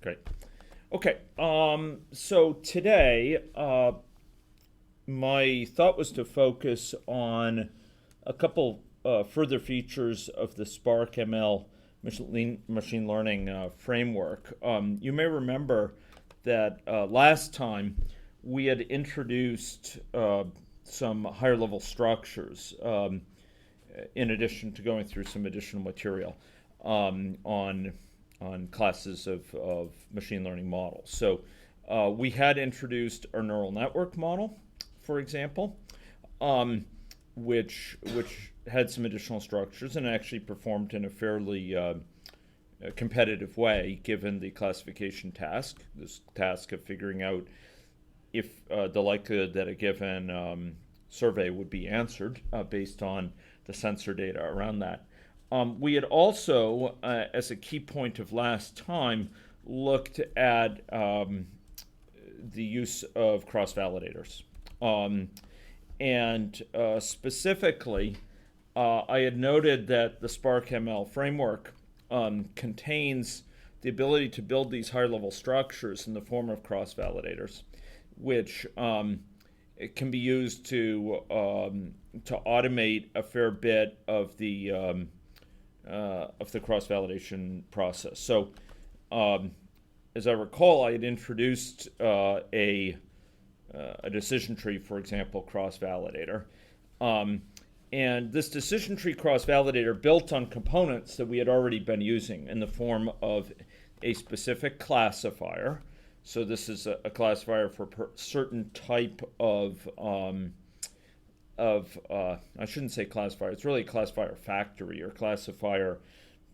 Great. Okay. So today, my thought was to focus on a couple further features of the Spark ML machine learning framework. You may remember that last time we had introduced some higher level structures in addition to going through some additional material on classes of machine learning models. So we had introduced our neural network model, for example, which had some additional structures and actually performed in a fairly competitive way given the classification task, this task of figuring out if the likelihood that a given survey would be answered based on the sensor data around that. We had also, as a key point of last time, looked at the use of cross-validators. And specifically, I had noted that the Spark ML framework contains the ability to build these higher-level structures in the form of cross-validators, which it can be used to automate a fair bit of the cross-validation process. So, as I recall, I had introduced a decision tree, for example, cross-validator. And this decision tree cross-validator built on components that we had already been using in the form of a specific classifier. So this is a classifier for a certain type of I shouldn't say classifier, it's really a classifier factory or classifier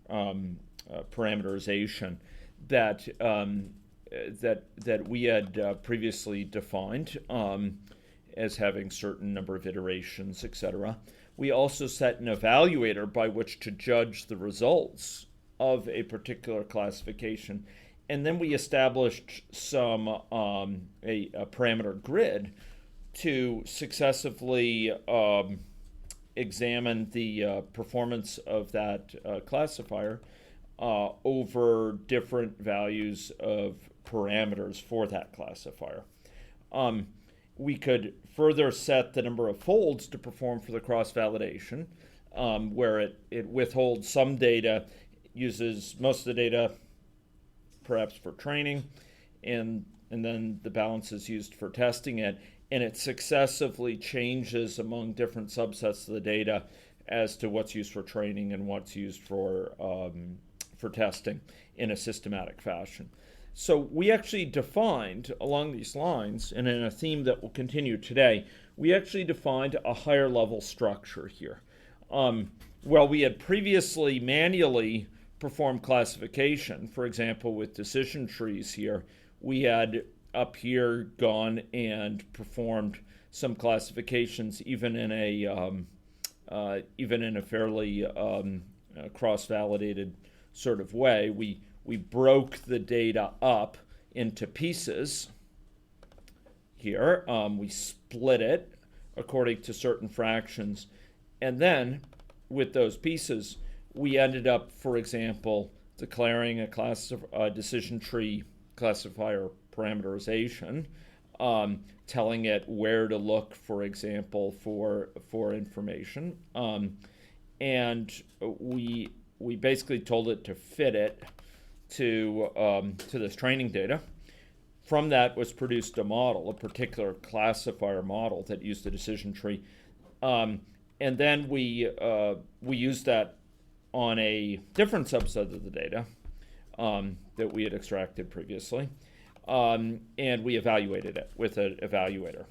parameterization that we had previously defined as having certain number of iterations, etc. We also set an evaluator by which to judge the results of a particular classification. And then we established some a parameter grid to successively examine the performance of that classifier over different values of parameters for that classifier. We could further set the number of folds to perform for the cross-validation, where it withholds some data, uses most of the data perhaps for training, and then the balance is used for testing it, and it successively changes among different subsets of the data as to what's used for training and what's used for testing in a systematic fashion. So we actually defined along these lines, and in a theme that will continue today, we actually defined a higher level structure here. Well, we had previously manually performed classification, for example, with decision trees here, we had up here gone and performed some classifications even in a fairly cross-validated sort of way. We broke the data up into pieces here. We split it according to certain fractions. And then with those pieces, we ended up, for example, declaring a decision tree classifier parameterization, telling it where to look, for example, for information. And we basically told it to fit it to this training data. From that was produced a model, a particular classifier model that used the decision tree. And then we used that on a different subset of the data that we had extracted previously. And we evaluated it with an evaluator.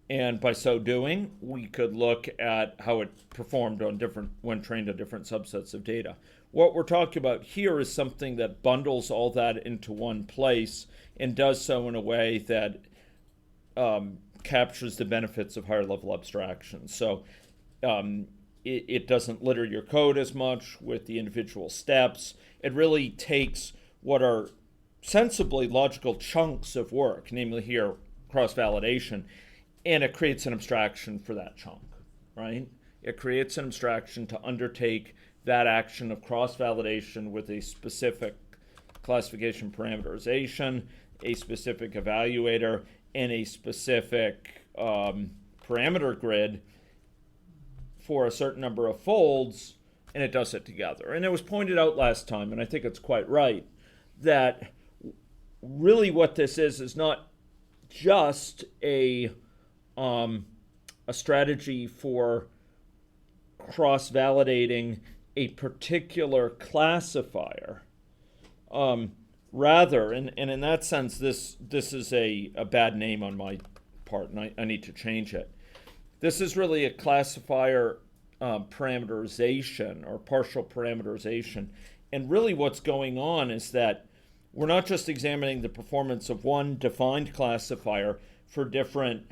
And by so doing, we could look at how it performed when trained on different subsets of data. What we're talking about here is something that bundles all that into one place and does so in a way that captures the benefits of higher level abstraction. So it doesn't litter your code as much with the individual steps. It really takes what are sensibly logical chunks of work, namely here cross-validation, and it creates an abstraction for that chunk, right? It creates an abstraction to undertake that action of cross-validation with a specific classification parameterization, a specific evaluator, and a specific parameter grid for a certain number of folds, and it does it together. And it was pointed out last time, and I think it's quite right, that really what this is not just a strategy for cross-validating a particular classifier. Rather, and in that sense, this is a bad name on my part, and I need to change it. This is really a classifier parameterization or partial parameterization. And really what's going on is that we're not just examining the performance of one defined classifier for different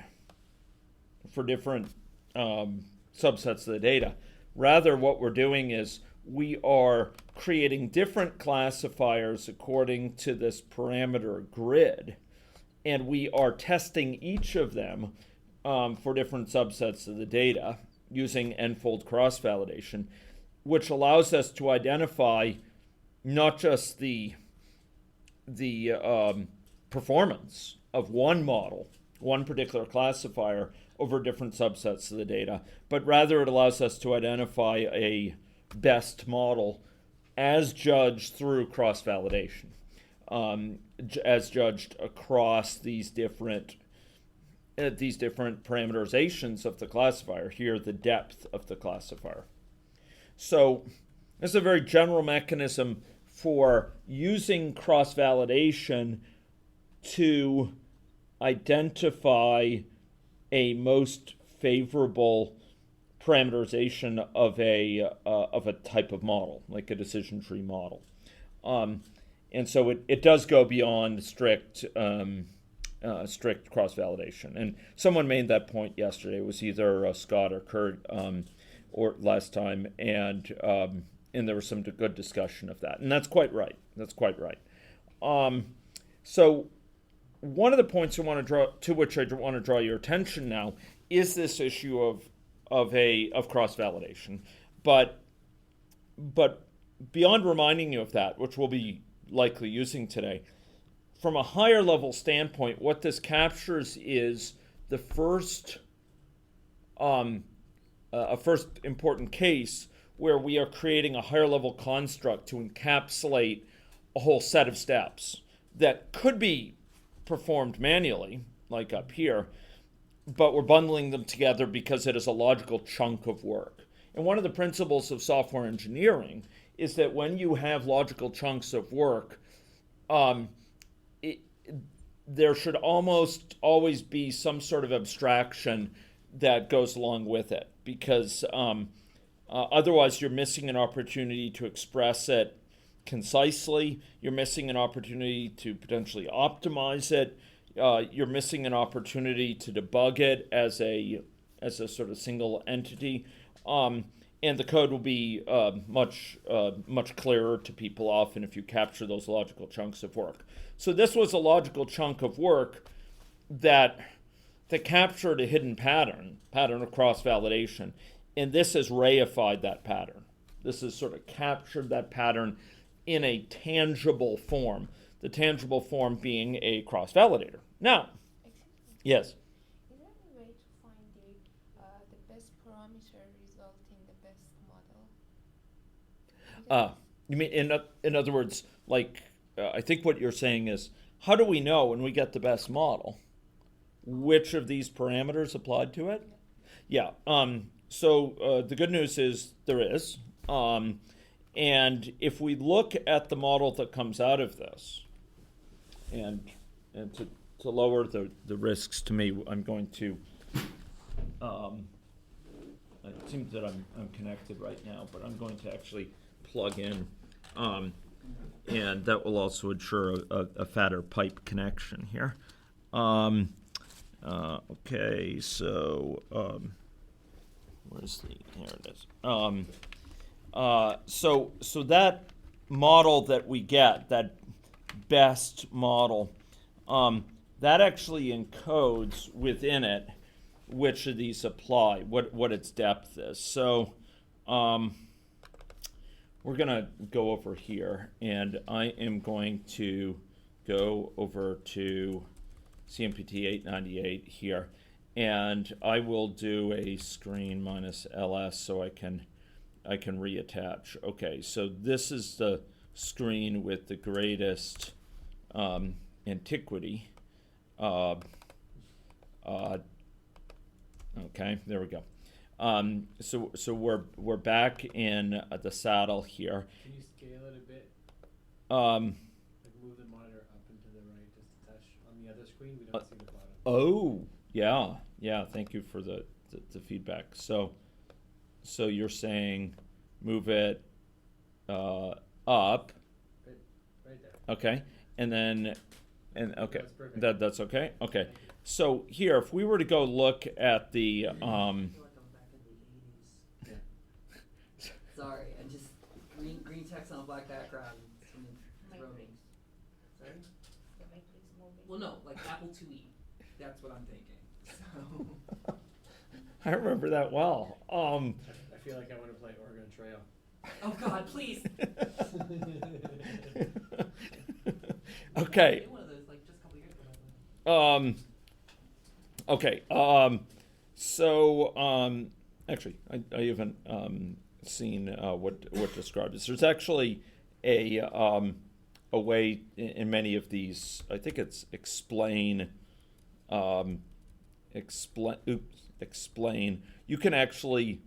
subsets of the data. Rather, what we're doing is we are creating different classifiers according to this parameter grid, and we are testing each of them for different subsets of the data using n-fold cross-validation, which allows us to identify not just the performance of one model, one particular classifier over different subsets of the data, but rather it allows us to identify a best model as judged through cross-validation, as judged across these different parameterizations of the classifier. Here, the depth of the classifier. So this is a very general mechanism for using cross-validation to identify a most favorable parameterization of a type of model, like a decision tree model. And so it does go beyond strict cross-validation. And someone made that point yesterday. It was either Scott or Kurt or last time, and there was some good discussion of that. And that's quite right. So one of the points I want to draw your attention now is this issue of cross-validation. But beyond reminding you of that, which we'll be likely using today, from a higher level standpoint, what this captures is the first important case where we are creating a higher level construct to encapsulate a whole set of steps that could be performed manually, like up here, but we're bundling them together because it is a logical chunk of work. And one of the principles of software engineering is that when you have logical chunks of work, there should almost always be some sort of abstraction that goes along with it, because otherwise you're missing an opportunity to express it concisely, you're missing an opportunity to potentially optimize it, you're missing an opportunity to debug it as a sort of single entity, and the code will be much clearer to people often if you capture those logical chunks of work. So this was a logical chunk of work that captured a hidden pattern of cross-validation, and this has reified that pattern. This has sort of captured that pattern in a tangible form, the tangible form being a cross-validator. Now, yes? Is there a way to find the best parameter resulting the best model? You mean, in other words, like, I think what you're saying is, how do we know when we get the best model which of these parameters applied to it? Yeah. So the good news is there is. And if we look at the model that comes out of this, and to lower the risks to me, I'm going to, it seems that I'm connected right now, but I'm going to actually plug in, and that will also ensure a fatter pipe connection here. Okay, so here it is. So that model that we get, that best model, that actually encodes within it which of these apply, what its depth is. So we're gonna go over here, and I am going to go over to CMPT 898 here, and I will do a screen minus ls so I can reattach. Okay, so this is the screen with the greatest antiquity. Okay, there we go. So we're back in the saddle here. Can you scale it a bit? Um, Like move the monitor up and to the right just a touch. On the other screen, we don't see the bottom. oh, yeah. Thank you for the feedback. So you're saying move it up. Right there. Okay, and okay, That's perfect. that's okay. Okay, Thank you. so here, if we were to go look at the I feel like I'm back in the 80s. Yeah. Sorry, and just green text on a black background. My Throw me. place. Sorry? The mic is moving. Well, no, like Apple IIe. That's what I'm thinking. So. I remember that well. I feel like I want to play Oregon Trail. Oh God, please. Okay. I did one of those like just a couple years ago. Okay. So actually, I haven't seen what described this. There's actually a way in many of these. I think it's explain. Explain. You can actually.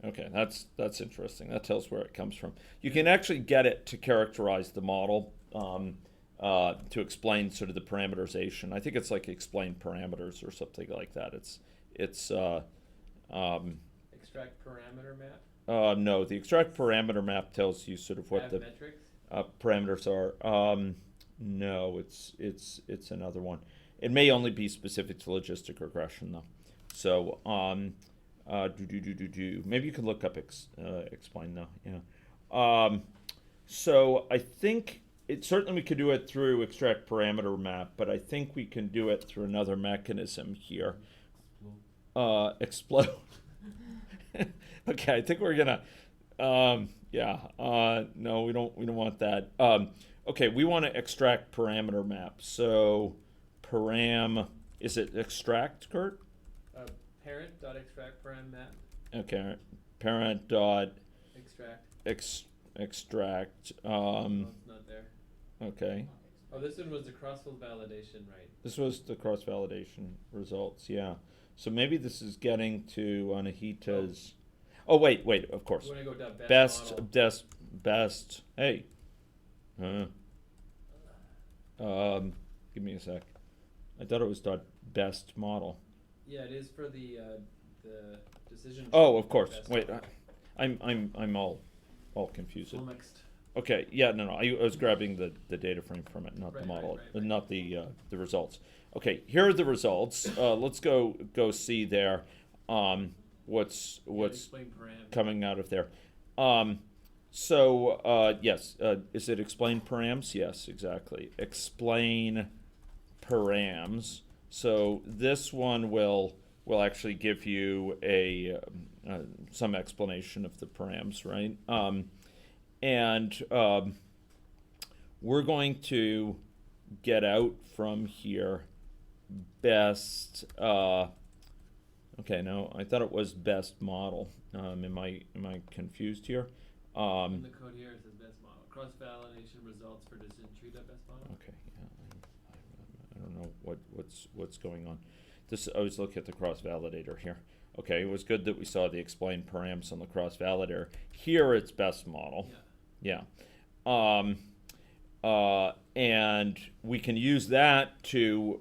Okay, that's interesting. That tells where it comes from. You can actually get it to characterize the model. To explain sort of the parameterization. I think it's like explain parameters or something like that. It's Extract parameter map. no, the extract parameter map tells you sort of what Have the metrics. parameters are. No, it's another one. It may only be specific to logistic regression though. So maybe you can look up explain though. Yeah. So I think. Certainly we could do it through extract parameter map, but I think we can do it through another mechanism here. Explode. Okay, I think we're gonna. No, we don't want that. Okay, we want to extract parameter map. So, is it extract, Kurt? Parent dot extract param map. Okay, parent dot Extract. extract. Oh, it's not there. Okay. Oh, this one was the crossfield validation, right? This was the cross validation results, yeah. So maybe this is getting to Anahita's. Oh wait, of course. You want to go to best model. Best. Hey. Give me a sec. I thought it was best model. Yeah, it is for the decision. Oh, tree of course. best Wait, model. I'm all confused. Flummoxed. Okay, yeah, no, I was grabbing the data frame from it, not the Right, model, right. not the results. Okay, here are the results. Let's go see there. What's Explain param. coming out of there? Yes, is it explain params? Yes, exactly. Explain params. So this one will actually give you some explanation of the params, right? And we're going to get out from here best. Okay, no, I thought it was best model. Am I confused here? In the code here it says best model. Cross validation results for decision tree dot best model. Okay, yeah, I don't know what's going on. I was looking at the cross validator here. Okay, it was good that we saw the explain params on the cross validator. Here it's best model. Yeah. Yeah. And we can use that to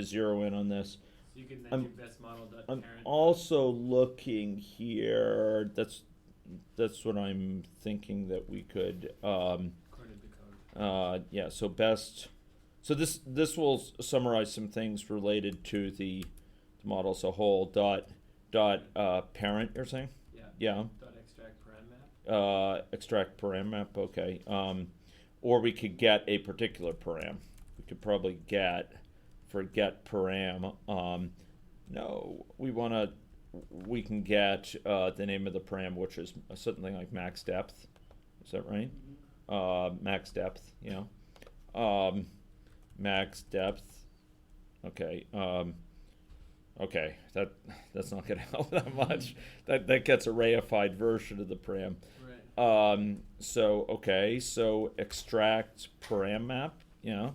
zero in on this. So you can then do best model dot I'm parent. also looking here. That's what I'm thinking that we could. According to the code. Yeah. So best. So this will summarize some things related to the model as a whole. Parent. You're saying? Yeah. Yeah. Dot extract param map. Extract param map. Okay. Or we could get a particular param. We could probably for get param. No, we can get the name of the param, which is something like max depth. Is that right? Max depth, yeah. Max depth. Okay. Okay, that's not going to help that much. That gets a reified version of the param. Right. So extract param map, yeah.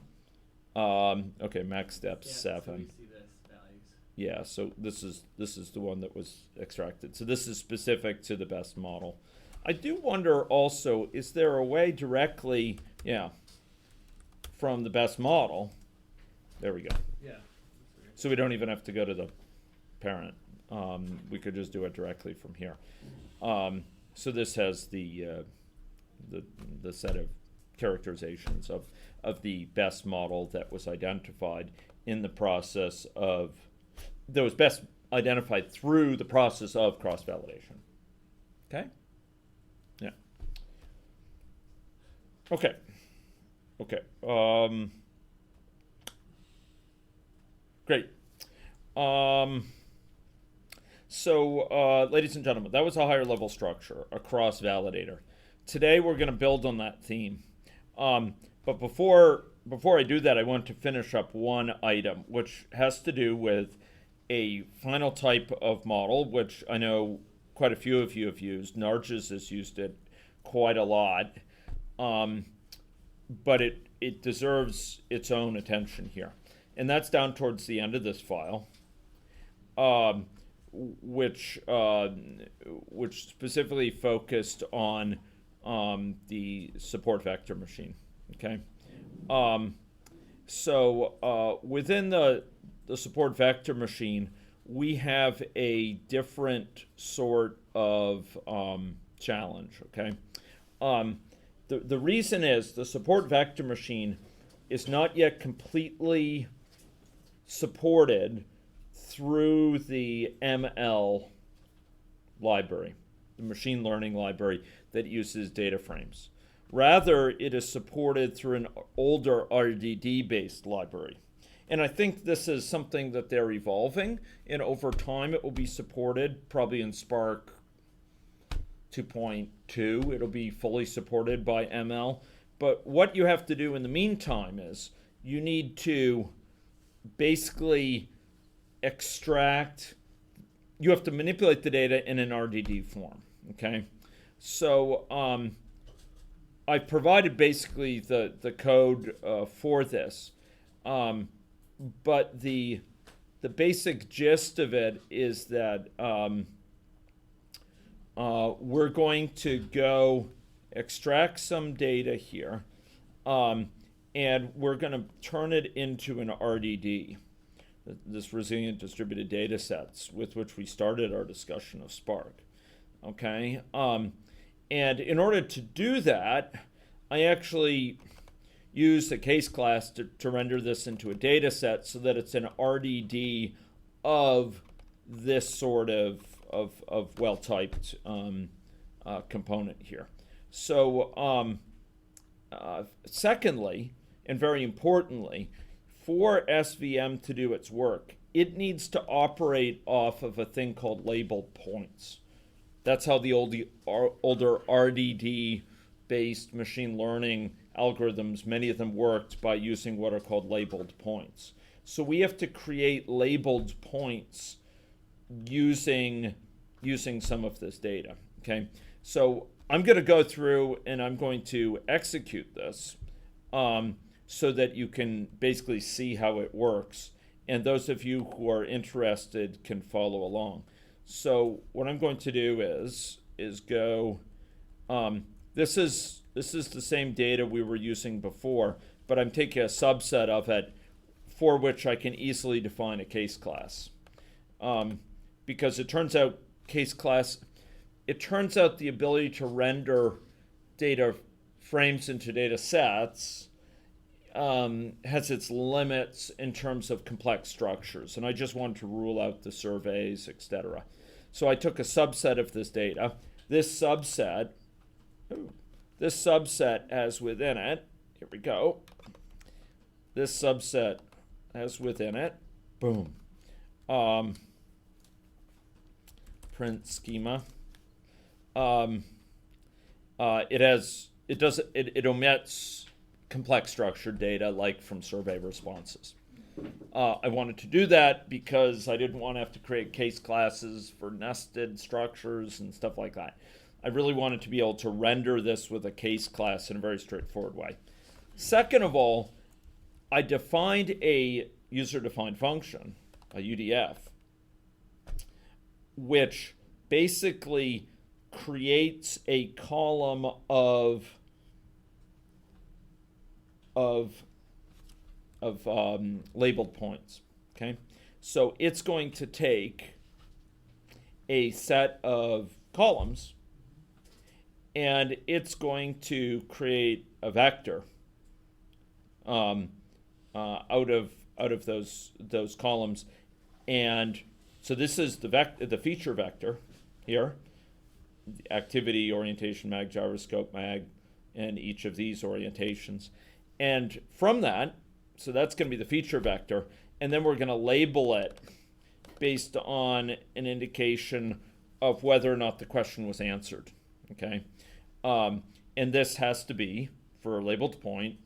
Okay, max depth Yeah, 7. So we see this values. Yeah, so this is the one that was extracted. So this is specific to the best model. I do wonder also, is there a way directly, yeah, from the best model? There we go. Yeah. That's weird. So we don't even have to go to the parent. We could just do it directly from here. So this has the set of characterizations of the best model that was identified in the process of, that was best identified through the process of cross-validation. Okay? Yeah. Okay. Okay. Great. So, ladies and gentlemen, that was a higher level structure, a cross-validator. Today we're going to build on that theme. But before I do that, I want to finish up one item, which has to do with a final type of model, which I know quite a few of you have used. Narges has used it quite a lot. But it deserves its own attention here. And that's down towards the end of this file, which specifically focused on the support vector machine. Okay, so within the support vector machine, we have a different sort of challenge. Okay, the reason is the support vector machine is not yet completely supported through the ML library, the machine learning library that uses data frames. Rather, it is supported through an older RDD-based library. And I think this is something that they're evolving, and over time it will be supported, probably in Spark 2.2, it'll be fully supported by ML. But what you have to do in the meantime is you need to basically extract, you have to manipulate the data in an RDD form, okay? So I provided basically the code for this, but the basic gist of it is that we're going to go extract some data here, and we're going to turn it into an RDD, this resilient distributed data sets with which we started our discussion of Spark. Okay, and in order to do that, I actually used a case class to render this into a data set so that it's an RDD of this sort of well-typed component here. So secondly, and very importantly, for SVM to do its work, it needs to operate off of a thing called labeled points. That's how the older RDD-based machine learning algorithms, many of them worked by using what are called labeled points. So we have to create labeled points using some of this data, okay? So I'm going to go through and I'm going to execute this so that you can basically see how it works. And those of you who are interested can follow along. So what I'm going to do is go, this is the same data we were using before, but I'm taking a subset of it for which I can easily define a case class. Because it turns out the ability to render data frames into data sets has its limits in terms of complex structures. And I just wanted to rule out the surveys, etc. So I took a subset of this data. This subset has within it, here we go. This subset has within it, boom, print schema. it omits complex structured data like from survey responses. I wanted to do that because I didn't want to have to create case classes for nested structures and stuff like that. I really wanted to be able to render this with a case class in a very straightforward way. Second of all, I defined a user-defined function, a UDF, which basically creates a column of labeled points. Okay, so it's going to take a set of columns, and it's going to create a vector out of those columns, and so this is the feature vector here, activity, orientation, mag, gyroscope, mag, and each of these orientations, and from that, so that's going to be the feature vector, and then we're going to label it based on an indication of whether or not the question was answered. Okay, and this has to be, for a labeled point,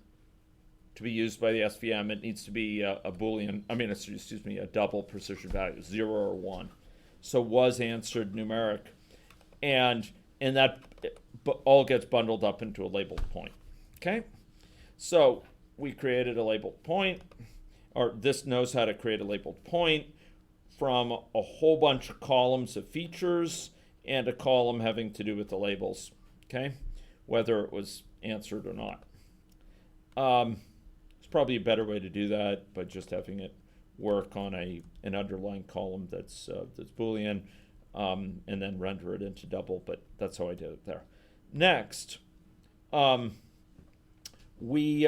to be used by the SVM, it needs to be a Boolean, a double precision value, 0 or 1. So was answered numeric, and that all gets bundled up into a labeled point. Okay, so we created a labeled point, or this knows how to create a labeled point from a whole bunch of columns of features and a column having to do with the labels, okay, whether it was answered or not. It's probably a better way to do that by just having it work on an underlying column that's Boolean, and then render it into double, but that's how I did it there. Next, we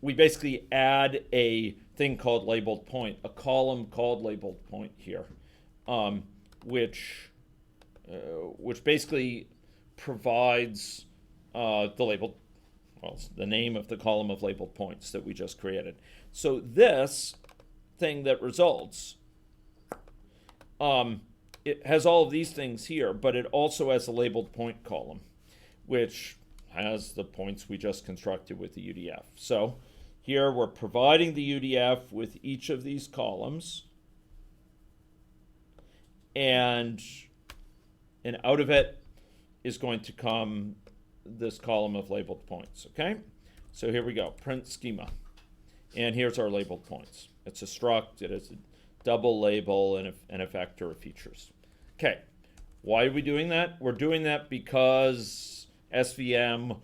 basically add a thing called labeled point, a column called labeled point here, which basically provides the name of the column of labeled points that we just created. So this thing that results, it has all of these things here, but it also has a labeled point column, which has the points we just constructed with the UDF. So here we're providing the UDF with each of these columns, and out of it is going to come this column of labeled points. Okay, so here we go, print schema, and here's our labeled points. It's a struct, it is a double label, and a vector of features. Okay, why are we doing that? We're doing that because SVM,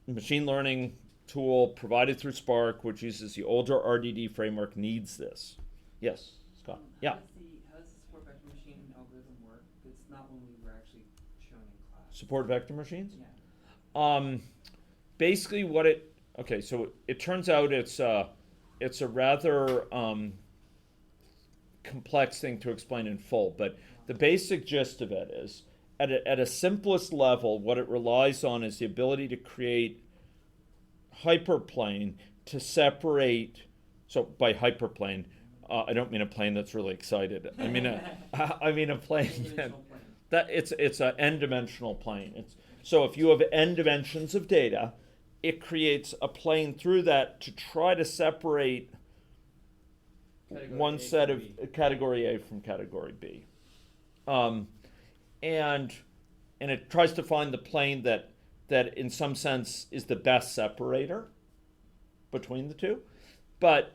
machine learning tool provided through Spark, which uses the older RDD framework, needs this. Yes, Scott. Yeah. How does the support vector machine algorithm work? It's not one we were actually showing in class. Support vector machines? Yeah. Basically so it turns out it's a rather complex thing to explain in full, but the basic gist of it is, at a simplest level, what it relies on is the ability to create hyperplane to separate. So by hyperplane, I don't mean a plane that's really excited. I mean a plane that it's an n-dimensional plane. So if you have n dimensions of data, it creates a plane through that to try to separate one set of category A from category B. And it tries to find the plane that in some sense is the best separator between the two. But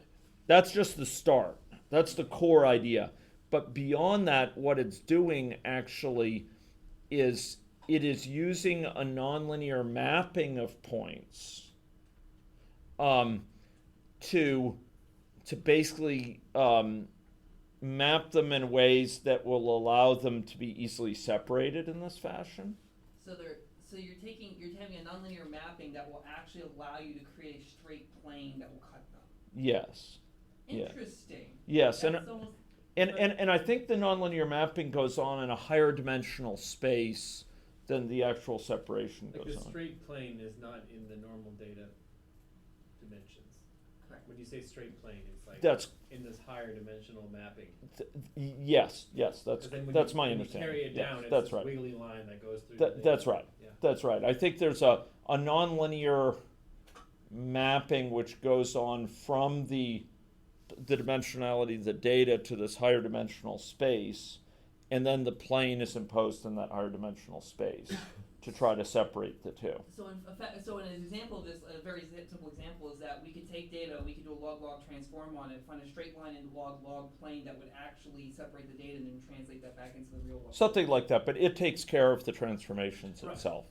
that's just the start. That's the core idea. But beyond that, what it's doing actually is it is using a nonlinear mapping of points to basically map them in ways that will allow them to be easily separated in this fashion. So you're having a nonlinear mapping that will actually allow you to create a straight plane that will cut them. Yes. Interesting. Yes, and I think the nonlinear mapping goes on in a higher dimensional space than the actual separation goes on. The straight plane is not in the normal data dimensions. Correct. When you say straight plane, it's like That's in this higher dimensional mapping. yes, that's 'Cause then when that's you, my when understanding. You carry it Yes, down, it's that's this right. wiggly line that goes through. the That's data. right. Yeah. That's right. I think there's a nonlinear mapping which goes on from the dimensionality of the data to this higher dimensional space, and then the plane is imposed in that higher dimensional space to try to separate the two. So in effect, so an example of this, a very simple example is that we could take data, we could do a log-log transform on it, find a straight line in the log-log plane that would actually separate the data and then translate that back into the real world. Something like that, but it takes care of the transformations Right. itself.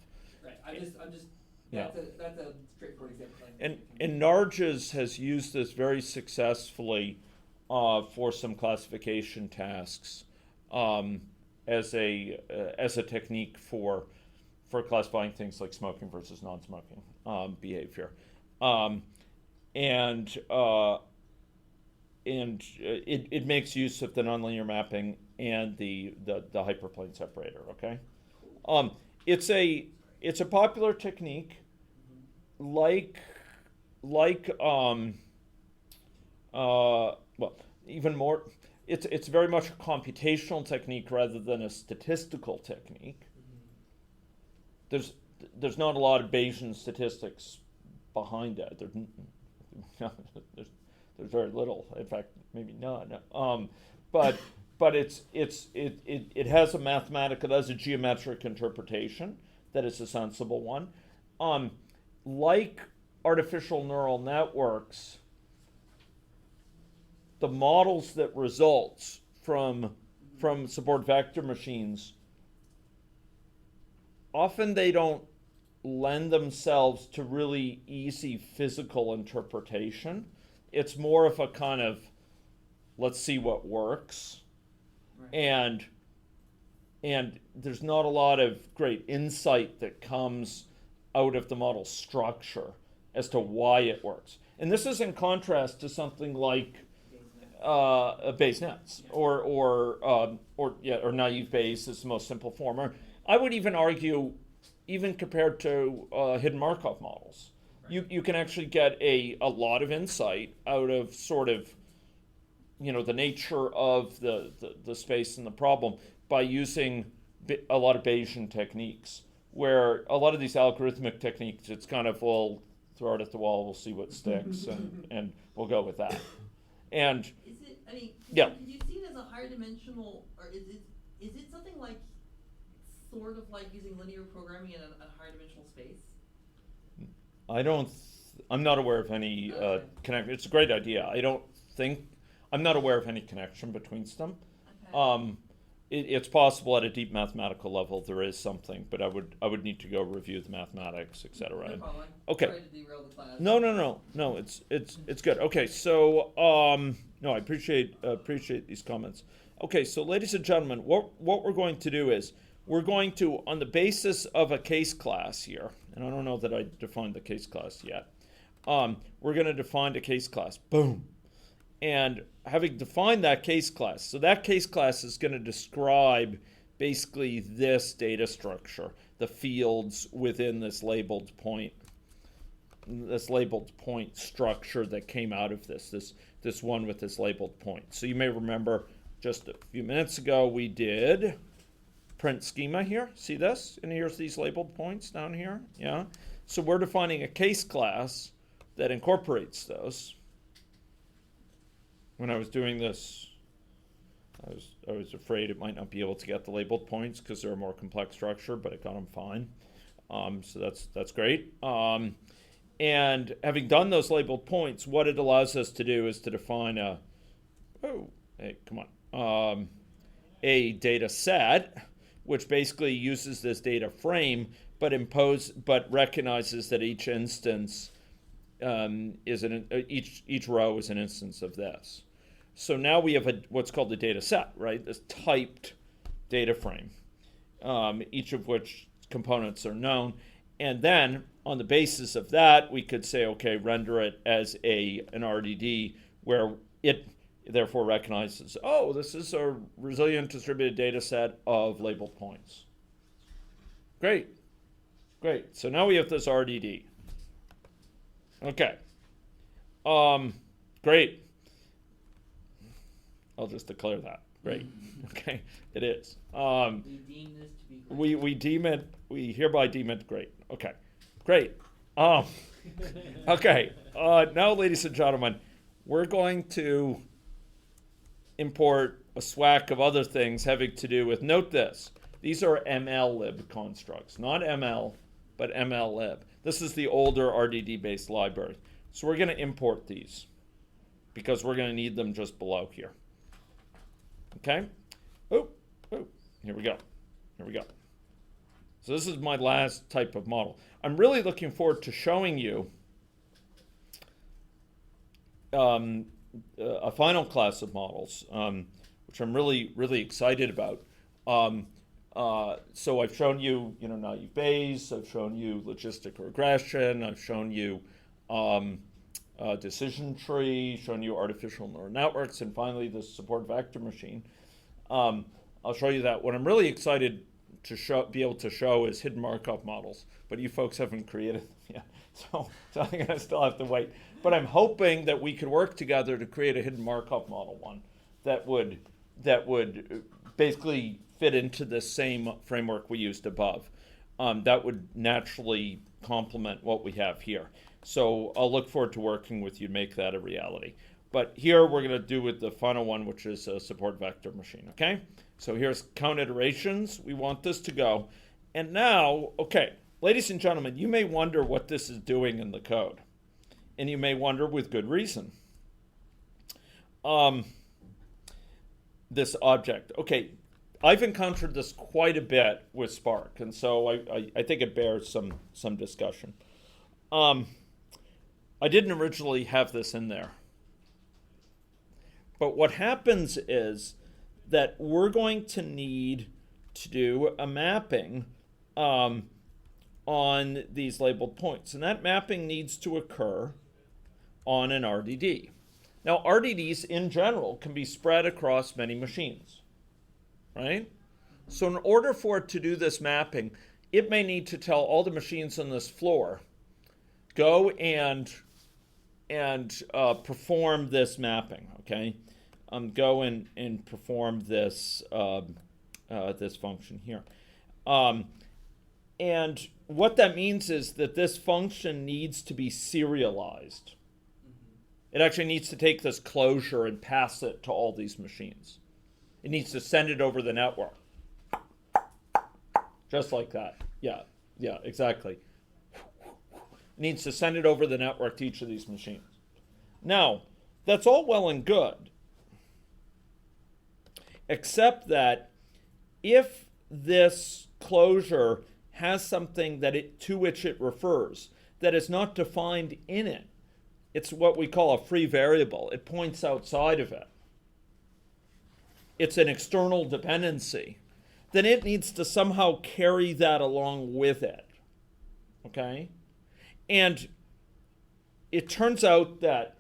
Right. I'm just. Yeah. That's a straightforward example. And Narges has used this very successfully for some classification tasks as a technique for classifying things like smoking versus non-smoking behavior, and it makes use of the nonlinear mapping and the hyperplane separator. Okay, it's a popular technique, like well, even more. It's very much a computational technique rather than a statistical technique. There's not a lot of Bayesian statistics behind it. There's very little. In fact, maybe none. But it has a mathematical, it has a geometric interpretation that is a sensible one. Like artificial neural networks, the models that results from support vector machines, often they don't lend themselves to really easy physical interpretation. It's more of a kind of, let's see what works. Right. And there's not a lot of great insight that comes out of the model structure as to why it works. And this is in contrast to something like Bayes nets or naive Bayes is the most simple form. Or I would even argue, even compared to hidden Markov models, right, you can actually get a lot of insight out of sort of, the nature of the space and the problem by using a lot of Bayesian techniques, where a lot of these algorithmic techniques, it's kind of, we'll throw it at the wall, we'll see what sticks, and we'll go with that. And is it? I mean, yeah. Could you see it as a higher dimensional, or is it something like, sort of like using linear programming in a higher dimensional space? I'm not aware of any connection. It's a great idea. I'm not aware of any connection between them. Okay. It's possible at a deep mathematical level there is something, but I would need to go review the mathematics, etc. No problem. Okay. Sorry to derail the class. No. It's good. Okay, so no, I appreciate these comments. Okay, so ladies and gentlemen, what we're going to do is we're going to, on the basis of a case class here, and I don't know that I defined the case class yet. We're going to define a case class. Boom. And having defined that case class, so that case class is going to describe basically this data structure, the fields within this labeled point structure that came out of this one with this labeled point. So you may remember just a few minutes ago we did print schema here. See this? And here's these labeled points down here. Yeah. So we're defining a case class that incorporates those. When I was doing this, I was afraid it might not be able to get the labeled points because they're a more complex structure, but it got them fine. So that's great. And having done those labeled points, what it allows us to do is to define a data set, which basically uses this data frame, but recognizes that each instance each row is an instance of this. So now we have what's called a data set, right? This typed data frame, each of which components are known. And then on the basis of that, we could say, okay, render it as an RDD where it therefore recognizes, oh, this is a resilient distributed data set of labeled points. Great. So now we have this RDD. Okay. Great. I'll just declare that. Great. Okay, it is. We deem this to be great. We deem it. We hereby deem it great. Okay, great. Okay. Now, ladies and gentlemen, we're going to import a swack of other things having to do with. Note this: these are MLlib constructs, not ML, but MLlib. This is the older RDD-based library. So we're going to import these because we're going to need them just below here. Okay? Oh, here we go. Here we go. So this is my last type of model. I'm really looking forward to showing you a final class of models, which I'm really, really excited about. So I've shown you, naive Bayes. I've shown you logistic regression. I've shown you decision tree, shown you artificial neural networks, and finally the support vector machine. I'll show you that. What I'm really excited to be able to show is hidden Markov models, but you folks haven't created them yet, so I'm gonna still have to wait. But I'm hoping that we could work together to create a hidden Markov model one that would basically fit into the same framework we used above. That would naturally complement what we have here. So I'll look forward to working with you to make that a reality. But here we're going to do with the final one, which is a support vector machine, okay? So here's count iterations. We want this to go. And now, okay, ladies and gentlemen, you may wonder what this is doing in the code. And you may wonder with good reason. This object. Okay, I've encountered this quite a bit with Spark, and so I think it bears some discussion. I didn't originally have this in there. But what happens is that we're going to need to do a mapping on these labeled points. And that mapping needs to occur on an RDD. Now, RDDs in general can be spread across many machines, right? So in order for it to do this mapping, it may need to tell all the machines on this floor, go and perform this mapping, okay? Go and perform this this function here. And what that means is that this function needs to be serialized. It actually needs to take this closure and pass it to all these machines. It needs to send it over the network. Just like that. Yeah, exactly. It needs to send it over the network to each of these machines. Now, that's all well and good, except that if this closure has something to which it refers that is not defined in it, it's what we call a free variable. It points outside of it. It's an external dependency. Then it needs to somehow carry that along with it. Okay? And it turns out that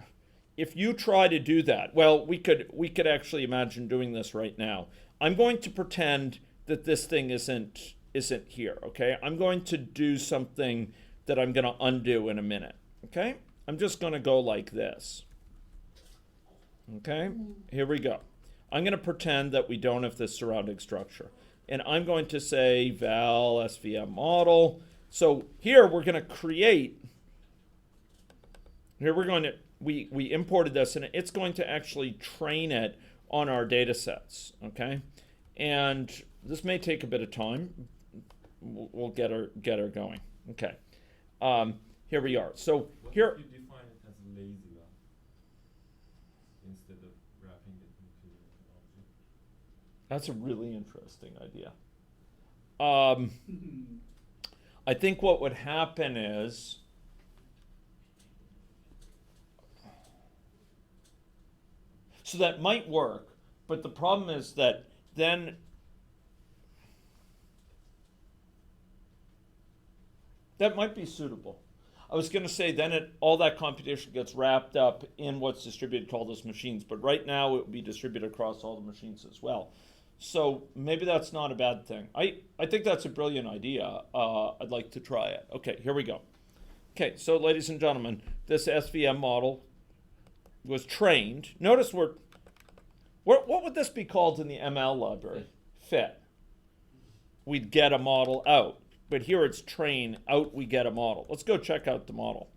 if you try to do that, well, we could actually imagine doing this right now. I'm going to pretend that this thing isn't here, okay? I'm going to do something that I'm going to undo in a minute, okay? I'm just going to go like this. Okay? Here we go. I'm going to pretend that we don't have this surrounding structure. And I'm going to say val svm model. So here we're going to create, we imported this, and it's going to actually train it on our data sets, okay? And this may take a bit of time. We'll get her going. Okay. Here we are. So here. What if you define it as a lazy val instead of wrapping it into an object? That's a really interesting idea. I think what would happen is so that might work, but the problem is that then that might be suitable. I was going to say then all that computation gets wrapped up in what's distributed to all those machines, but right now it would be distributed across all the machines as well. So maybe that's not a bad thing. I think that's a brilliant idea. I'd like to try it. Okay, here we go. Okay, so ladies and gentlemen, this SVM model was trained. Notice what would this be called in the ML library? Fit. We'd get a model out. But here it's train, out we get a model. Let's go check out the model.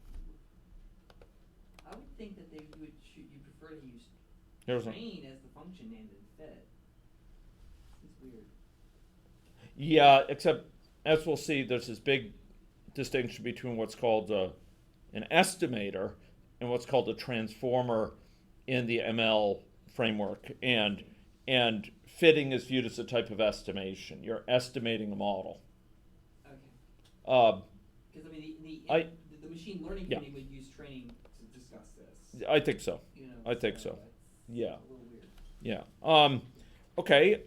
I would think that you prefer to use Here's train as the function name than fit. It's weird. Yeah, except as we'll see, there's this big distinction between what's called an estimator and what's called a transformer in the ML framework. And fitting is viewed as a type of estimation. You're estimating a model. Okay. Because the machine learning Yeah. community would use training to discuss this. I think so. You know, I think so. it's Yeah. a little weird. Yeah. Okay.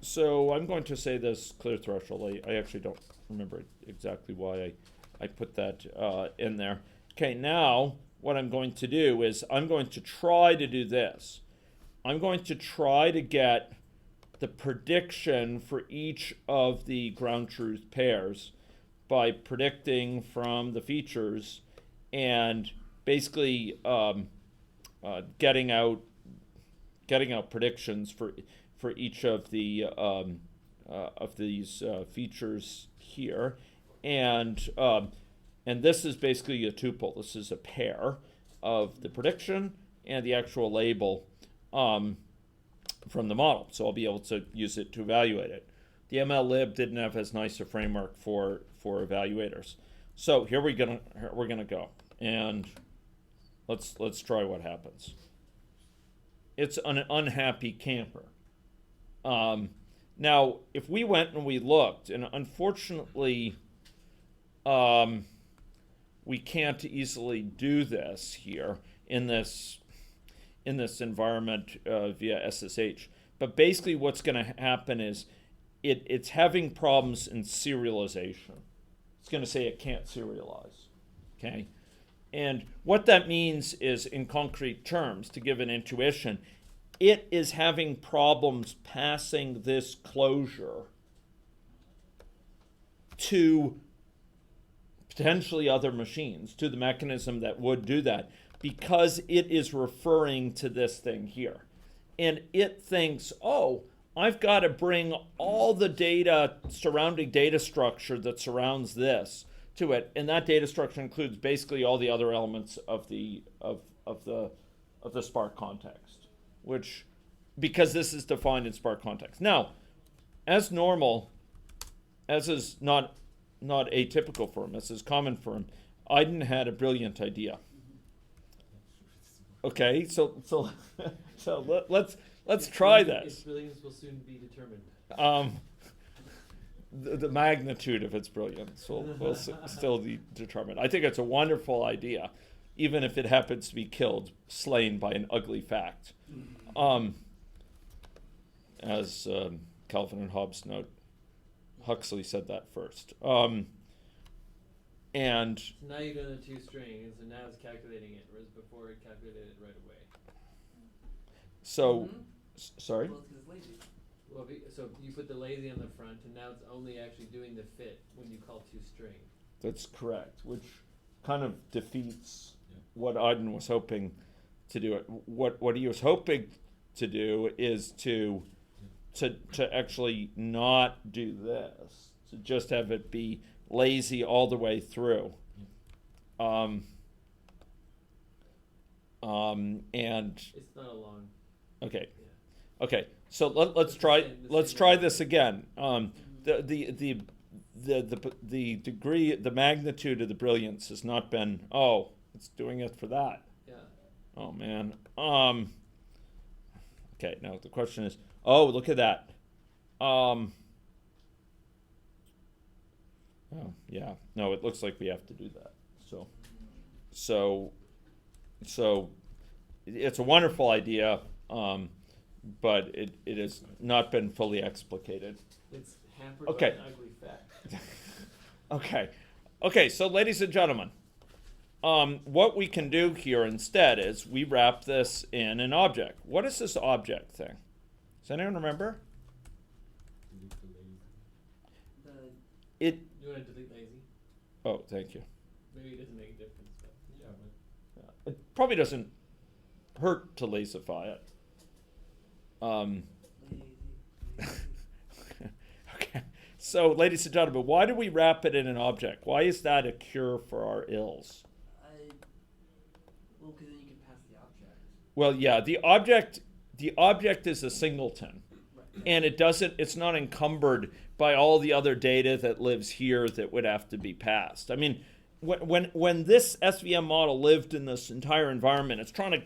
So I'm going to say this clear threshold. I actually don't remember exactly why I put that in there. Okay, now what I'm going to do is I'm going to try to do this. I'm going to try to get the prediction for each of the ground truth pairs by predicting from the features and basically getting out predictions for each of the of these features here, and this is basically a tuple. This is a pair of the prediction and the actual label from the model. So I'll be able to use it to evaluate it. The MLlib didn't have as nice a framework for evaluators. So here we're gonna go, and let's try what happens. It's an unhappy camper. Now, if we went and we looked, and unfortunately, we can't easily do this here in this environment via SSH. But basically, what's going to happen is it's having problems in serialization. It's going to say it can't serialize. Okay, and what that means is, in concrete terms, to give an intuition, it is having problems passing this closure to potentially other machines, to the mechanism that would do that, because it is referring to this thing here. And it thinks, oh, I've got to bring all the data, surrounding data structure that surrounds this to it. And that data structure includes basically all the other elements of the Spark context, which, because this is defined in Spark context. Now, as normal, as is not atypical for him, as is common for him, Aiden had a brilliant idea. Okay, so let's try this. Its brilliance will soon be determined. The magnitude of its brilliance will still be determined. I think it's a wonderful idea, even if it happens to be killed, slain by an ugly fact. As Calvin and Hobbes note, Huxley said that first. And So now you're doing the two string, and so now it's calculating it, whereas before it calculated it right away. so, Mhm. sorry? Well, it's 'cause it's lazy. Well, so you put the lazy on the front, and now it's only actually doing the fit when you call two string. That's correct, which kind of defeats what Auden was hoping to do. What he was hoping to do is to actually not do this, to just have it be lazy all the way through. And It's not a long. okay, Yeah. okay. So let's try this again. The degree, the magnitude of the brilliance has not been. Oh, it's doing it for that. Yeah. Oh man. Okay. Now the question is. Oh, look at that. Oh yeah. No, it looks like we have to do that. So it's a wonderful idea, but it has not been fully explicated. It's hampered Okay. by an ugly fact. Okay. So, ladies and gentlemen, what we can do here instead is we wrap this in an object. What is this object thing? Does anyone remember? The It. You want to delete lazy? Oh, thank you. Maybe it doesn't make a difference, but Yeah, but It probably doesn't hurt to lazify it. Okay. So, ladies and gentlemen, why do we wrap it in an object? Why is that a cure for our ills? Well, because then you can pass the object. Well, yeah, the object is a singleton. Right. And it's not encumbered by all the other data that lives here that would have to be passed. I mean, when this SVM model lived in this entire environment, it's trying to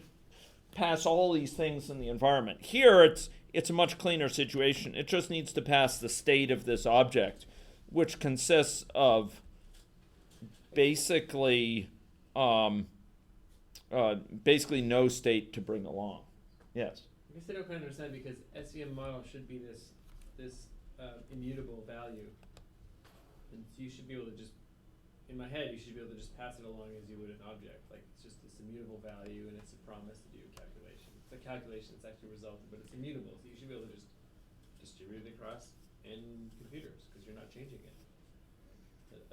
pass all these things in the environment. Here, it's a much cleaner situation. It just needs to pass the state of this object, which consists of basically no state to bring along. Yes. I guess I don't quite understand, because SVM model should be this immutable value, and you should be able to just, in my head, you should be able to just pass it along as you would an object. Like, it's just this immutable value, and it's a promise to do a calculation. It's a calculation that's actually resulted, but it's immutable, so you should be able to just distribute it across in computers, because you're not changing it.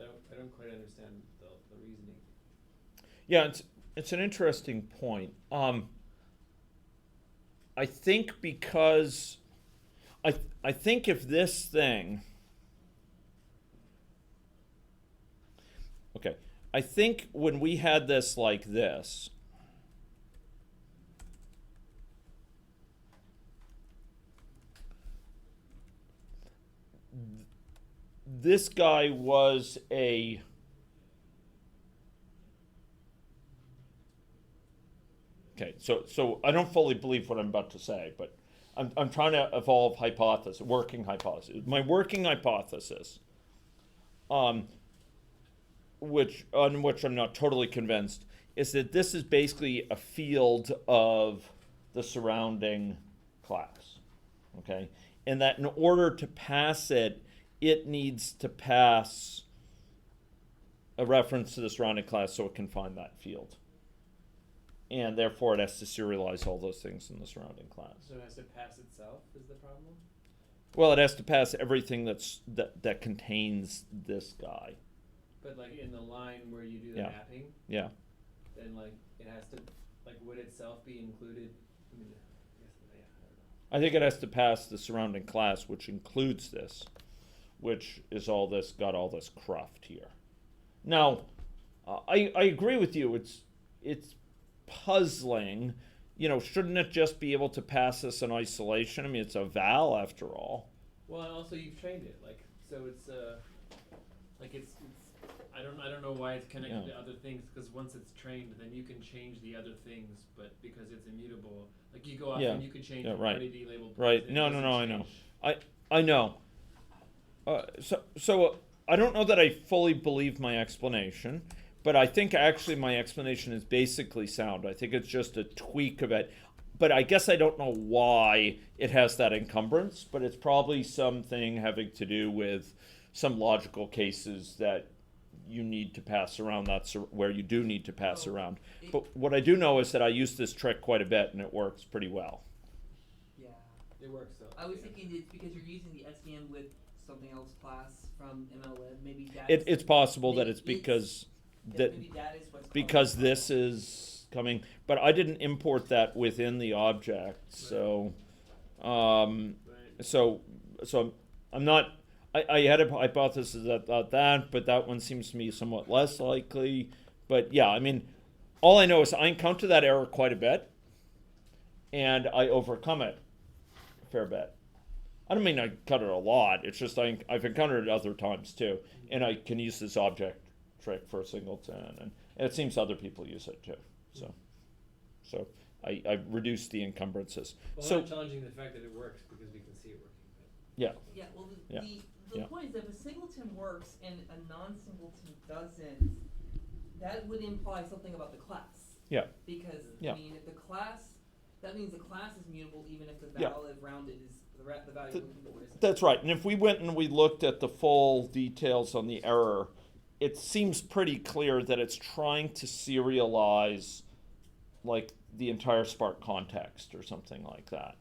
I don't quite understand the reasoning. Yeah, it's an interesting point. I think because I think if this thing, okay, I think when we had this like this, this guy was a okay, so I don't fully believe what I'm about to say, but I'm trying to evolve working hypothesis. My working hypothesis, on which I'm not totally convinced, is that this is basically a field of the surrounding class, okay? And that in order to pass it, it needs to pass a reference to the surrounding class so it can find that field. And therefore, it has to serialize all those things in the surrounding class. So it has to pass itself, is the problem? Well, it has to pass everything that contains this guy. But like in the line where you do the Yeah. mapping, Yeah. then like it has to, like, would itself be included? I mean, I guess, yeah, I don't know. I think it has to pass the surrounding class, which includes this, which is all this cruft here. Now, I agree with you. It's puzzling. You know, shouldn't it just be able to pass this in isolation? I mean, it's a val after all. Well, and also you've trained it, like, so it's like it's I don't know why it's connected Yeah. to other things, because once it's trained, then you can change the other things, but because it's immutable, like you go off Yeah. and you can change Yeah, the right. RDD labeled Right. points, and No, it no, doesn't I know. change. I know. So I don't know that I fully believe my explanation, but I think actually my explanation is basically sound. I think it's just a tweak of it. But I guess I don't know why it has that encumbrance, but it's probably something having to do with some logical cases that you need to pass around. That's where you do need to pass around. But what I do know is that I use this trick quite a bit, and it works pretty well. Yeah. It works though. I was thinking it's because you're using the SVM with something else class from MLlib. Maybe that's It's possible that it's maybe because maybe that is what's because causing the this problem. is coming, but I didn't import that within the object, so Right. so I'm not. I had a hypothesis about that, but that one seems to me somewhat less likely. But yeah, I mean, all I know is I encounter that error quite a bit, and I overcome it a fair bit. I don't mean I cut it a lot. It's just I've encountered it other times too, and I can use this object trick for a singleton, and it seems other people use it too. So I reduced the encumbrances. Well, So I'm not challenging the fact that it works, because we can see it working. yeah, Yeah, well, Yeah. the Yeah. point is that if a singleton works and a non-singleton doesn't, that would imply something about the class. Yeah. Because, Yeah. I mean, if the class, that means the class is mutable even if the Yeah. value rounded is, the value Th- of the mutable isn't. that's right. And if we went and we looked at the full details on the error, it seems pretty clear that it's trying to serialize like the entire Spark context or something like that,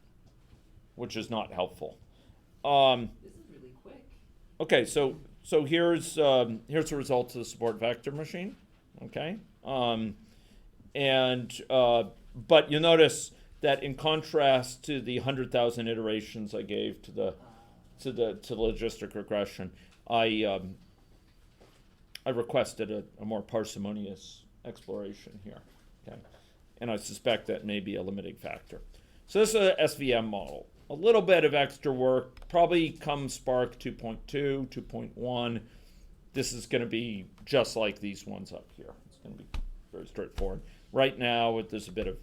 which is not helpful. This is really quick. Okay, so here's the result of the support vector machine. Okay, But you notice that in contrast to the 100,000 iterations I gave to the logistic regression, I requested a more parsimonious exploration here. Okay, and I suspect that may be a limiting factor. So this is a SVM model. A little bit of extra work, probably come Spark 2.2, 2.1. This is going to be just like these ones up here. It's going to be very straightforward. Right now, there's a bit of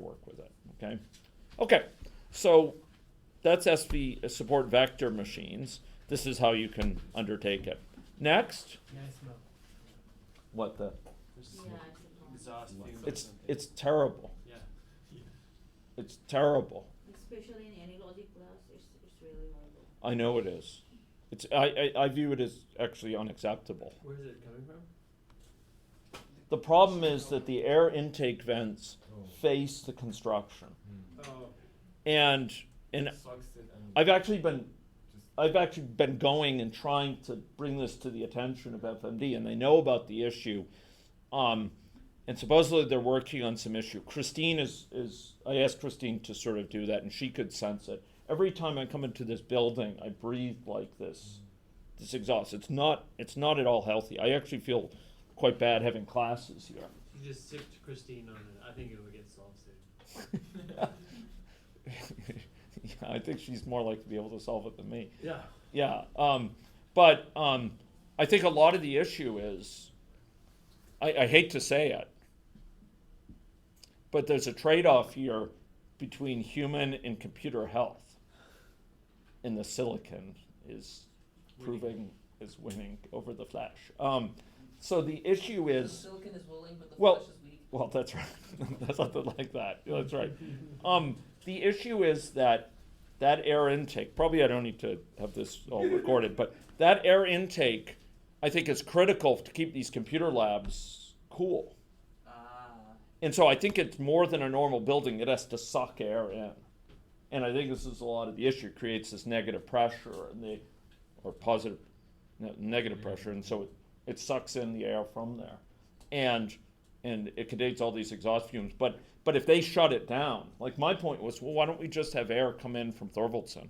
work with it. Okay. So that's support vector machines. This is how you can undertake it. Next, Nice smoke. what the? There's Yeah, smoke. it's Exhaust fumes or It's something. it's terrible. Yeah. It's terrible. especially in any logic class, it's really horrible. I know it is. I view it as actually unacceptable. Where's it coming from? The problem is that the air intake vents Oh. face the construction, Oh, and Sucks it and I've actually just been going and trying to bring this to the attention of FMD, and they know about the issue. And supposedly they're working on some issue. Christine is I asked Christine to sort of do that, and she could sense it. Every time I come into this building, I breathe like this exhaust. It's not at all healthy. I actually feel quite bad having classes here. you just sipped Christine on it. I think it will get solved soon. Yeah, I think she's more likely to be able to solve it than me. Yeah. Yeah, but I think a lot of the issue is, I hate to say it, but there's a trade-off here between human and computer health. And the silicon is winning over the flash. So the issue The is, silicon is willing, but the well, flesh is weak. well, that's right. That's something like that. That's right. The issue is that air intake, probably I don't need to have this all recorded, but that air intake, I think, is critical to keep these computer labs cool. And so I think it's more than a normal building. It has to suck air in. And I think this is a lot of the issue. It creates this negative pressure, negative pressure, and so it sucks in the air from there. And it contains all these exhaust fumes. But if they shut it down, like my point was, well, why don't we just have air come in from Thorvaldsen?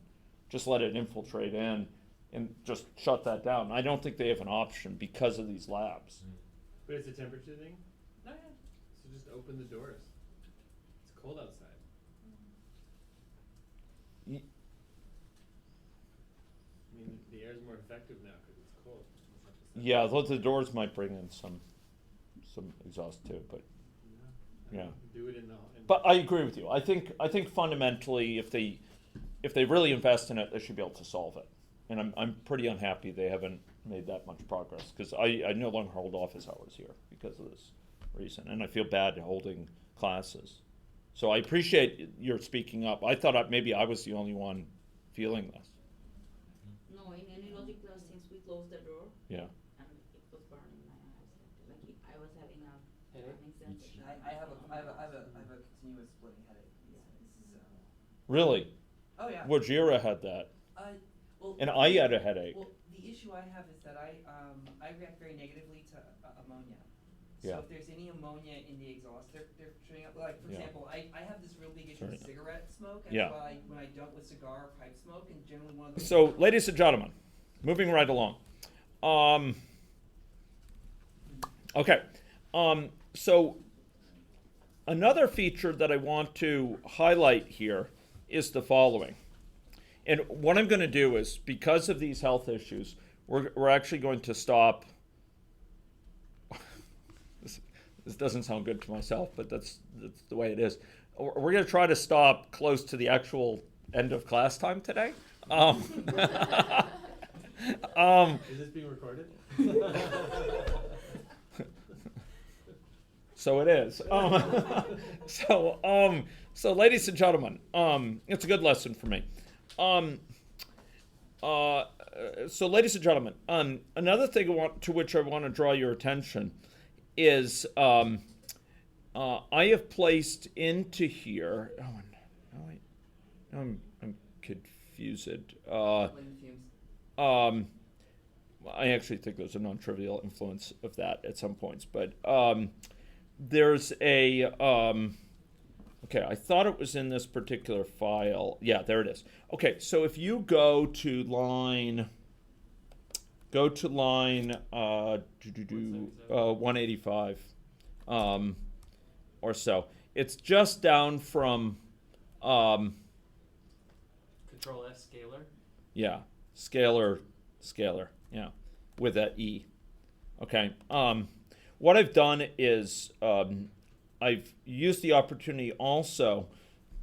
Just let it infiltrate in and just shut that down. I don't think they have an option because of these labs. But it's a temperature thing? No, yeah. So just open the doors. It's cold outside. Y- I mean, the air's more effective now because it's cold. It's not the sun. Yeah, the doors might bring in some exhaust too, but yeah. Do it in the. But I agree with you. I think fundamentally, if they really invest in it, they should be able to solve it. And I'm pretty unhappy they haven't made that much progress, because I no longer hold office hours here because of this reason, and I feel bad holding classes. So I appreciate your speaking up. I thought maybe I was the only one feeling this. No, in any logic class, since we closed the door, Yeah. and it was burning my eyes. Like I was having a burning sensation. I have a continuous splitting headache. This is Really? oh yeah. Wajira had that, Well, and I had a headache. Well, the issue I have is that I react very negatively to ammonia. So Yeah. if there's any ammonia in the exhaust, they're shooting up. Like for Yeah. example, I have this real big issue with Sorry. cigarette smoke. And Yeah. when I don't with cigar or pipe smoke, and generally one of those. So, ladies and gentlemen, moving right along. Okay. So, another feature that I want to highlight here is the following. And what I'm going to do is, because of these health issues, we're actually going to stop. This doesn't sound good to myself, but that's the way it is. We're going to try to stop close to the actual end of class time today. Is this being recorded? So it is. So ladies and gentlemen, it's a good lesson for me. So ladies and gentlemen, another thing to which I want to draw your attention is I have placed into here. I'm confused. Flame fumes. I actually think there's a non-trivial influence of that at some points, but there's a okay, I thought it was in this particular file. Yeah, there it is. Okay, so if you go to line 185 or so. It's just down from Control S scalar. yeah, scalar, yeah, with that E. Okay. What I've done is I've used the opportunity also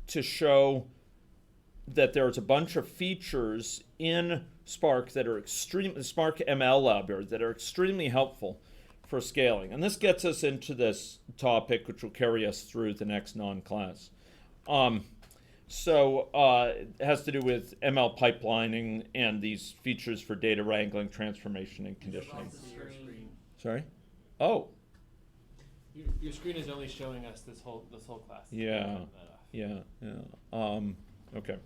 to show that there's a bunch of features in Spark that are Spark ML library that are extremely helpful for scaling. And this gets us into this topic, which will carry us through the next non-class. It has to do with ML pipelining and these features for data wrangling, transformation, and conditioning. Your screen. Sorry? Oh, Your screen is only showing us this whole class. yeah. Okay.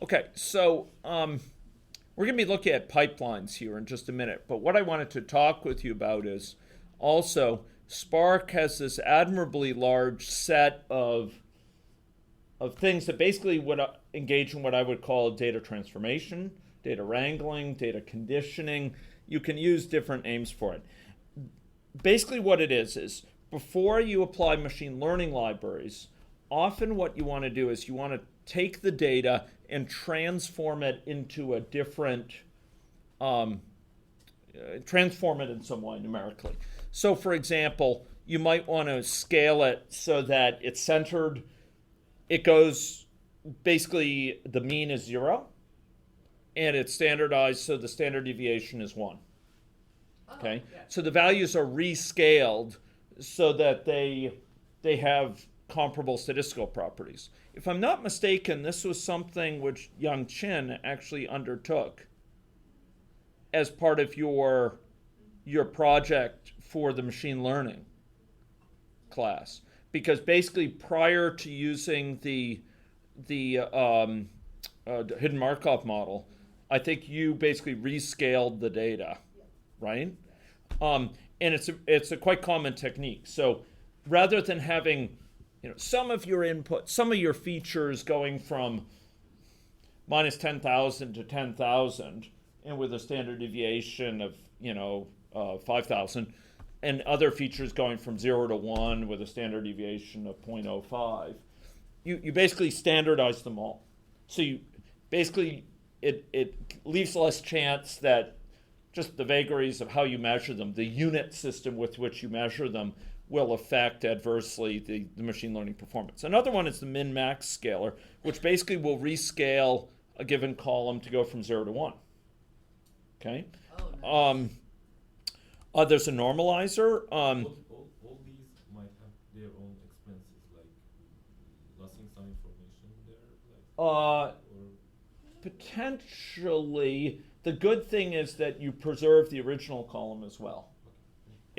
Okay, so we're going to be looking at pipelines here in just a minute. But what I wanted to talk with you about is also Spark has this admirably large set of things that basically would engage in what I would call data transformation, data wrangling, data conditioning. You can use different names for it. Basically what it is before you apply machine learning libraries, often what you want to do is you want to take the data and transform it into a different, transform it in some way numerically. So for example, you might want to scale it so that it's centered. It goes, basically the mean is 0, and it's standardized so the standard deviation is 1. Okay, so the values are rescaled so that they have comparable statistical properties. If I'm not mistaken, this was something which Yang Qin actually undertook as part of your project for the machine learning class, because basically prior to using the hidden Markov model, I think you basically rescaled the data, right? And it's a quite common technique. So rather than having some of your input, some of your features going from minus 10,000 to 10,000, and with a standard deviation of 5,000, and other features going from 0 to 1 with a standard deviation of 0.05, you basically standardize them all. So you basically it leaves less chance that just the vagaries of how you measure them, the unit system with which you measure them, will affect adversely the machine learning performance. Another one is the min-max scaler, which basically will rescale a given column to go from 0 to 1. Okay? Oh, nice. There's a normalizer. All these might have their own expenses, like losing some information there, or Potentially. The good thing is that you preserve the original column as well.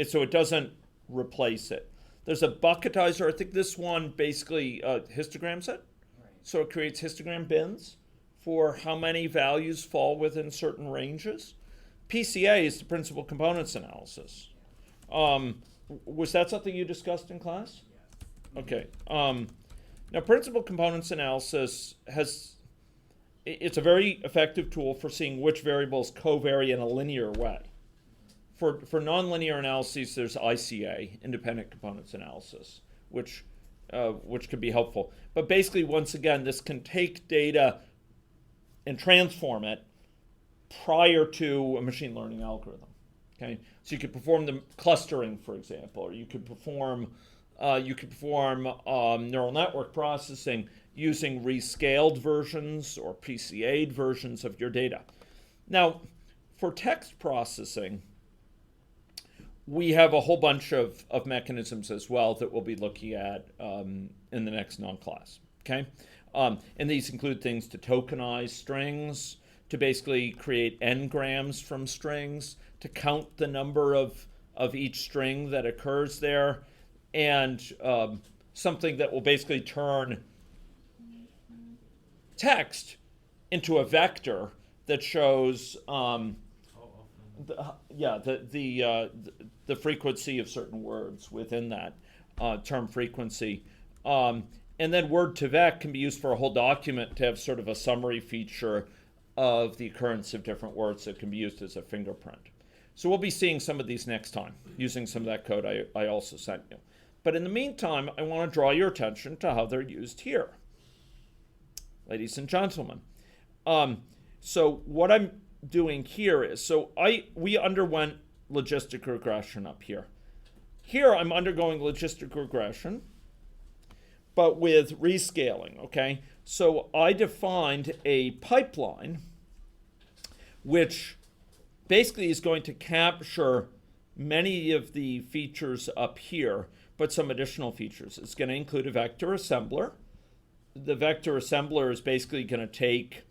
So it doesn't replace it. There's a bucketizer. I think this one basically histograms it. Right. So it creates histogram bins for how many values fall within certain ranges. PCA is the principal components analysis. Was that something you discussed in class? Yes. Okay. Now, principal components analysis it's a very effective tool for seeing which variables covary in a linear way. For nonlinear analyses, there's ICA, independent components analysis, which could be helpful. But basically, once again, this can take data and transform it prior to a machine learning algorithm. Okay, so you could perform the clustering, for example, or you could perform neural network processing using rescaled versions or PCA'd versions of your data. Now, for text processing, we have a whole bunch of mechanisms as well that we'll be looking at in the next non-class. Okay, and these include things to tokenize strings, to basically create n-grams from strings, to count the number of each string that occurs there, and something that will basically turn text into a vector that shows how often? the the frequency of certain words within that term frequency. And then word to vec can be used for a whole document to have sort of a summary feature of the occurrence of different words that can be used as a fingerprint. So we'll be seeing some of these next time, using some of that code I also sent you. But in the meantime, I want to draw your attention to how they're used here. Ladies and gentlemen. So what I'm doing here is, we underwent logistic regression up here. Here I'm undergoing logistic regression, but with rescaling, okay? So I defined a pipeline which basically is going to capture many of the features up here, but some additional features. It's going to include a vector assembler. The vector assembler is basically going to take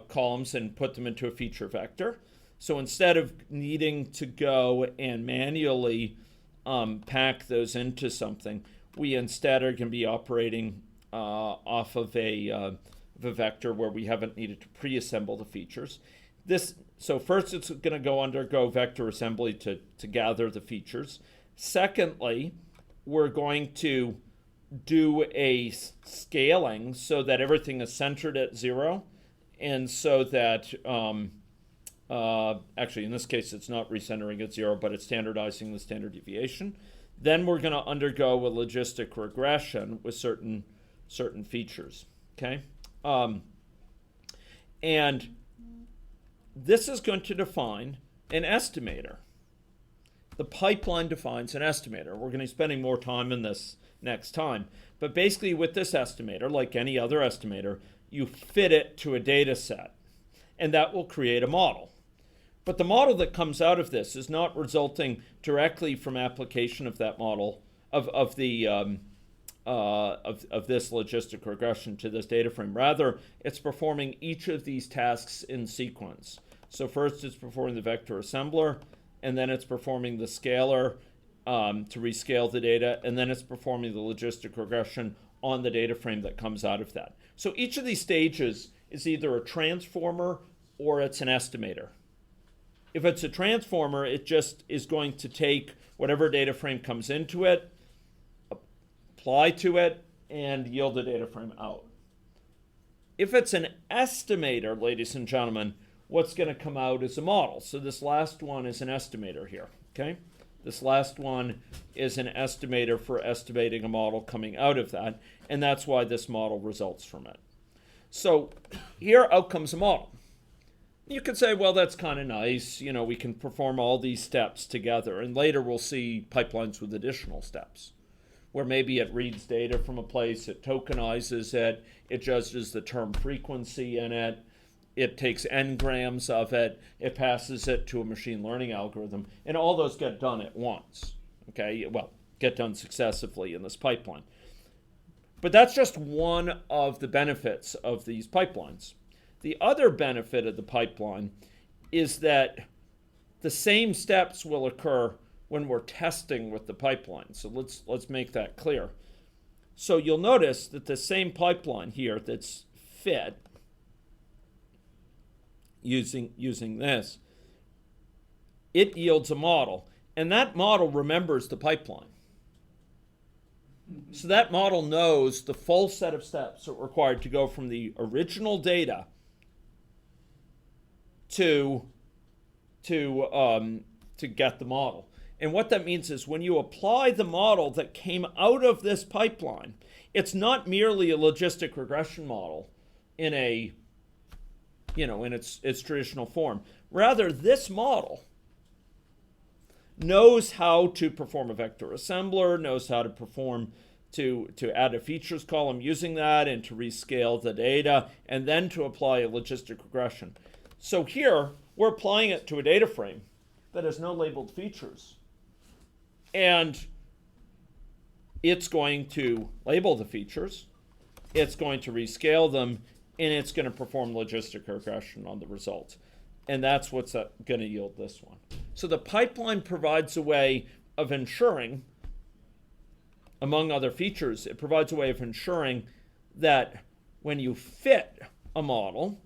columns and put them into a feature vector. So instead of needing to go and manually pack those into something, we instead are going to be operating off of a vector where we haven't needed to pre-assemble the features. So first it's going to undergo vector assembly to gather the features. Secondly, we're going to do a scaling so that everything is centered at 0, and so that actually in this case it's not recentering at 0, but it's standardizing the standard deviation. Then we're going to undergo a logistic regression with certain features, okay? And this is going to define an estimator. The pipeline defines an estimator. We're going to be spending more time in this next time. But basically with this estimator, like any other estimator, you fit it to a data set, and that will create a model. But the model that comes out of this is not resulting directly from application of that model, of this logistic regression to this data frame. Rather, it's performing each of these tasks in sequence. So first it's performing the vector assembler, and then it's performing the scaler to rescale the data, and then it's performing the logistic regression on the data frame that comes out of that. So each of these stages is either a transformer or it's an estimator. If it's a transformer, it just is going to take whatever data frame comes into it, apply to it, and yield the data frame out. If it's an estimator, ladies and gentlemen, what's going to come out is a model. So this last one is an estimator here, okay? This last one is an estimator for estimating a model coming out of that, and that's why this model results from it. So here out comes a model. You could say, well, that's kind of nice. You know, we can perform all these steps together, and later we'll see pipelines with additional steps, where maybe it reads data from a place, it tokenizes it, it judges the term frequency in it, it takes n-grams of it, it passes it to a machine learning algorithm, and all those get done at once, okay? Well, get done successively in this pipeline. But that's just one of the benefits of these pipelines. The other benefit of the pipeline is that the same steps will occur when we're testing with the pipeline. So let's make that clear. So you'll notice that the same pipeline here that's fit using this, it yields a model, and that model remembers the pipeline. So that model knows the full set of steps that are required to go from the original data to get the model. And what that means is when you apply the model that came out of this pipeline, it's not merely a logistic regression model in its traditional form. Rather, this model knows how to perform a vector assembler, knows how to perform to add a features column using that, and to rescale the data, and then to apply a logistic regression. So here, we're applying it to a data frame that has no labeled features. And it's going to label the features, it's going to rescale them, and it's going to perform logistic regression on the results. And that's what's going to yield this one. So the pipeline provides a way of ensuring, among other features, it provides a way of ensuring that when you fit a model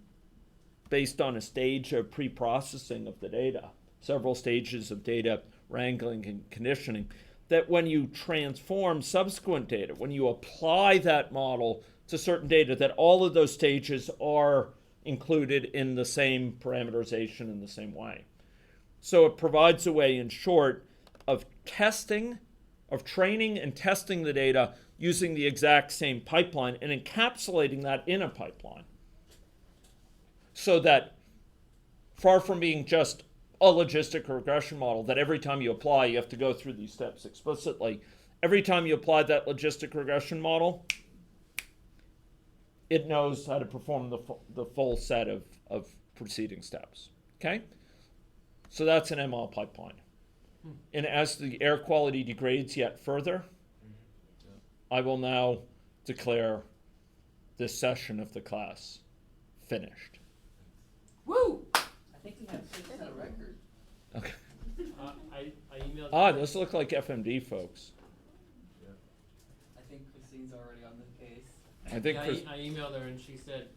based on a stage of pre-processing of the data, several stages of data wrangling and conditioning, that when you transform subsequent data, when you apply that model to certain data, that all of those stages are included in the same parameterization in the same way. So it provides a way, in short, of testing, of training and testing the data using the exact same pipeline and encapsulating that in a pipeline. So that, far from being just a logistic regression model that every time you apply, you have to go through these steps explicitly, every time you apply that logistic regression model, it knows how to perform the full set of preceding steps. Okay? So that's an ML pipeline. And as the air quality degrades yet further, I will now declare this session of the class finished. Woo! I think we have set a record. Okay. I emailed. Those look like FMD folks. I think Christine's already on the case. I think I emailed her and she said,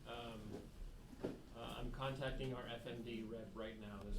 I'm contacting our FMD rep right now. There's